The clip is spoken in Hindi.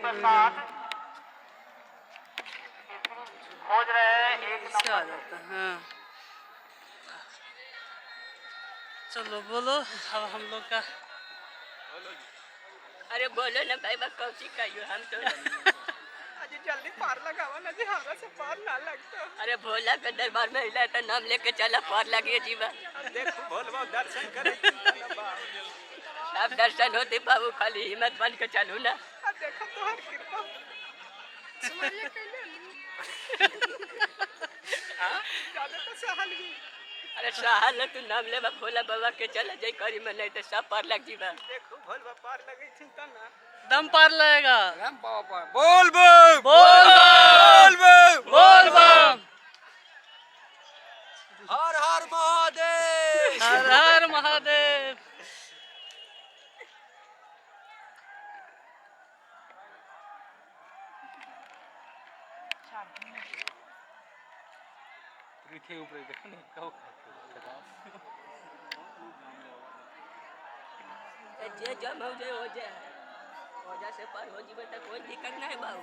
प्रसाद खोज रहे हैं एक इससे आ जाता है। हाँ चलो बोलो अब हम लोग का। अरे बोलो ना भाई बस कौची कहियो हम तो आज जल्दी पार लगावा ना जी, हमरा से पार ना लगता। अरे भोला के दरबार में हिला तो नाम लेके चला पार लगिए जीवा। देखो भोलवा दर्शन करे अब दर्शन होते बाबू खाली हिम्मत बन के चलू ना। देखो तोहर कृपा सुमरिया कैले हां ज्यादा तो सहल भी। अरे सहल तू नाम ले भोला बाबा के चला जाई करी में नहीं तो सब पार लग जीवा। देखो भोलवा पार लगे चिंता ना दम पार लगेगा। राम बाबा बोल बम बोल बम बोल बम। हर हर महादेव हर हर महादेव। पृथ्वी ऊपर देखो ना कहो जे जम हो जाए हो जाए से पार हो जीवे तो कोई दिक्कत नहीं बाबू।